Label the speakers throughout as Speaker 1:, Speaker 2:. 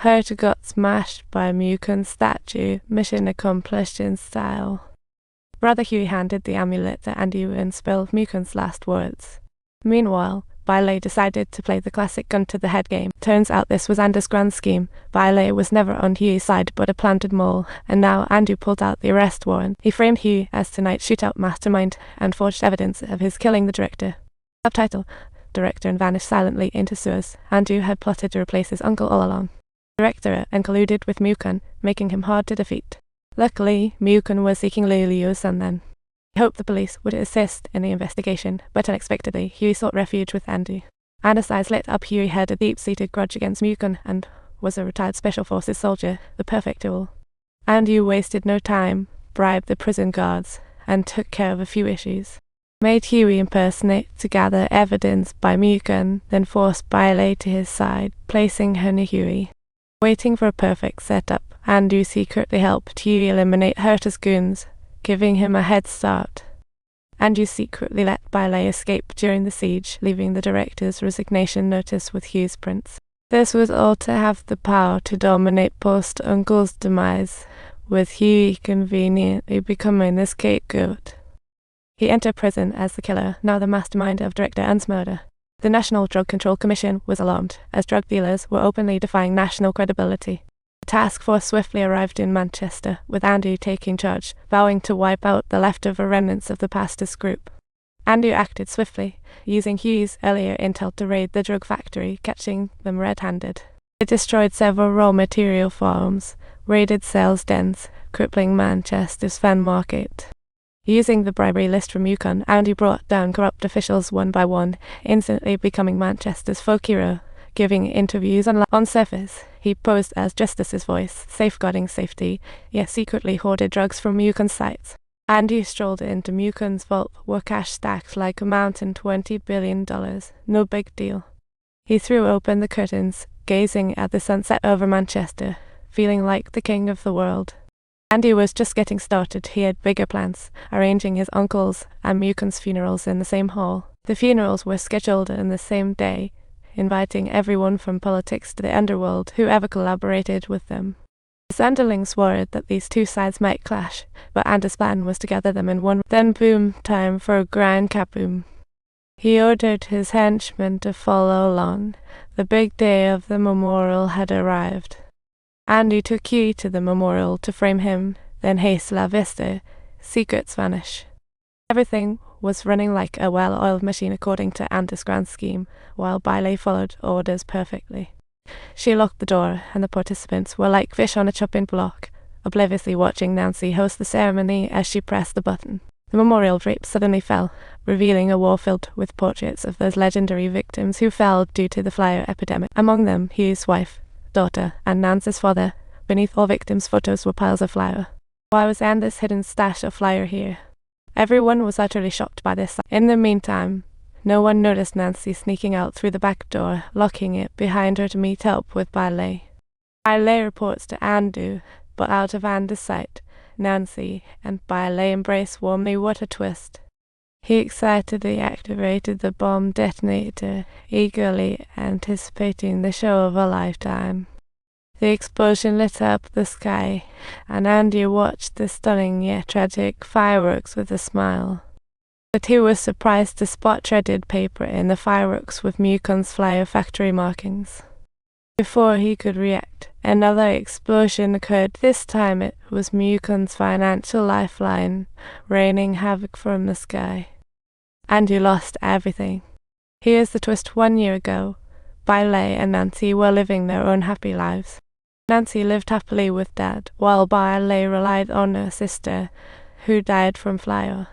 Speaker 1: Herta got smashed by Mukun's statue, mission accomplished in style. Brother Huey handed the amulet to Andy and spelled Mukun's last words. Meanwhile, Bailey decided to play the classic gun-to-the-head game. Turns out this was Andy's grand scheme. Bailey was never on Huey's side but a planted mole, and now Andy pulled out the arrest warrant. He framed Huey as tonight's shootout mastermind and forged evidence of his killing the director. Subtitle: Director and vanished silently into sewers. Andy had plotted to replace his uncle all along. Director and colluded with Mukun, making him hard to defeat. Luckily, Mukun was seeking Lulu's son then. He hoped the police would assist in the investigation, but unexpectedly, Huey sought refuge with Andy. Andy's eyes lit up. Huey had a deep-seated grudge against Mukun and was a retired Special Forces soldier, the perfect tool. Andy wasted no time, bribed the prison guards, and took care of a few issues. Made Huey impersonate to gather evidence by Mukun, then forced Bailey to his side, placing her near Huey. Waiting for a perfect setup, Andy secretly helped Huey eliminate Herta's goons, giving him a head start. Andy secretly let Bailey escape during the siege, leaving the director's resignation notice with Hugh's prints. This was all to have the power to dominate post-Uncle's demise, with Huey conveniently becoming the scapegoat. He entered prison as the killer, now the mastermind of Director Ann's murder. The National Drug Control Commission was alarmed, as drug dealers were openly defying national credibility. The task force swiftly arrived in Manchester, with Andy taking charge, vowing to wipe out the leftover remnants of the pastor's group. Andy acted swiftly, using Hugh's earlier intel to raid the drug factory, catching them red-handed. They destroyed several raw material farms, raided sales dens, crippling Manchester's fan market. Using the bribery list from Mukun, Andy brought down corrupt officials one by one, instantly becoming Manchester's folk hero. Giving interviews on surface, he posed as Justice's voice, safeguarding safety, yet secretly hoarded drugs from Mukun's sites. Andy strolled into Mukun's vault, where cash stacked like a mountain, $20 billion. No big deal. He threw open the curtains, gazing at the sunset over Manchester, feeling like the king of the world. Andy was just getting started. He had bigger plans, arranging his uncle's and Mukun's funerals in the same hall. The funerals were scheduled on the same day, inviting everyone from politics to the underworld, whoever collaborated with them. His underlings worried that these two sides might clash, but Andy's plan was to gather them in one. Then boom, time for a grand kaboom. He ordered his henchmen to follow along. The big day of the memorial had arrived. Andy took Huey to the memorial to frame him, then haste la vista, secrets vanish. Everything was running like a well-oiled machine according to Andy's grand scheme, while Bailey followed orders perfectly. She locked the door, and the participants were like fish on a chopping block, obliviously watching Nancy host the ceremony as she pressed the button. The memorial drape suddenly fell, revealing a wall filled with portraits of those legendary victims who fell due to the flyer epidemic. Among them, Hugh's wife, daughter, and Nancy's father. Beneath all victims' photos were piles of flour. Why was Andy's hidden stash of flour here? Everyone was utterly shocked by this. In the meantime, no one noticed Nancy sneaking out through the back door, locking it behind her to meet help with Bailey. Bailey reports to Andy, but out of Andy's sight. Nancy and Bailey embrace warmly. What a twist. He excitedly activated the bomb detonator, eagerly anticipating the show of a lifetime. The explosion lit up the sky, and Andy watched the stunning yet tragic fireworks with a smile. But he was surprised to spot shredded paper in the fireworks with Mukun's flyer factory markings. Before he could react, another explosion occurred. This time it was Mukun's financial lifeline, raining havoc from the sky. Andy lost everything. Here's the twist. 1 year ago, Bailey and Nancy were living their own happy lives. Nancy lived happily with Dad, while Bailey relied on her sister, who died from flyer.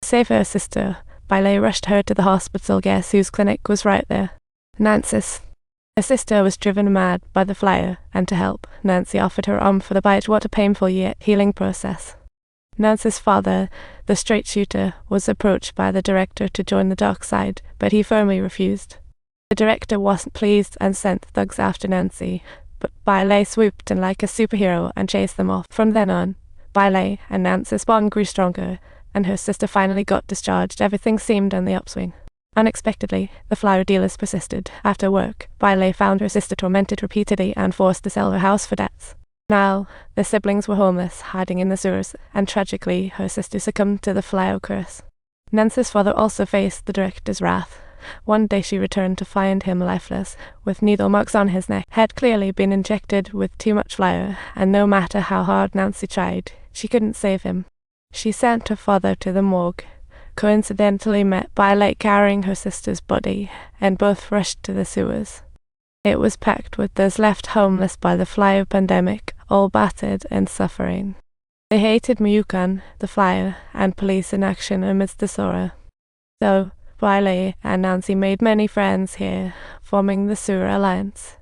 Speaker 1: To save her sister, Bailey rushed her to the hospital. Guess whose clinic was right there? Nancy's. Her sister was driven mad by the flyer, and to help, Nancy offered her arm for the bite. What a painful yet healing process. Nancy's father, the straight shooter, was approached by the director to join the dark side, but he firmly refused. The director wasn't pleased and sent thugs after Nancy, but Bailey swooped in like a superhero and chased them off. From then on, Bailey and Nancy's bond grew stronger, and her sister finally got discharged. Everything seemed on the upswing. Unexpectedly, the flower dealers persisted. After work, Bailey found her sister tormented repeatedly and forced to sell her house for debts. Now, the siblings were homeless, hiding in the sewers, and tragically, her sister succumbed to the flower curse. Nancy's father also faced the director's wrath. One day she returned to find him lifeless, with needle marks on his neck. Had clearly been injected with too much flour, and no matter how hard Nancy tried, she couldn't save him. She sent her father to the morgue, coincidentally met Bailey carrying her sister's body, and both rushed to the sewers. It was packed with those left homeless by the flower pandemic, all battered and suffering. They hated Miyukan, the flower, and police inaction amidst the sorrow. So, Bailey and Nancy made many friends here, forming the Sewer Alliance.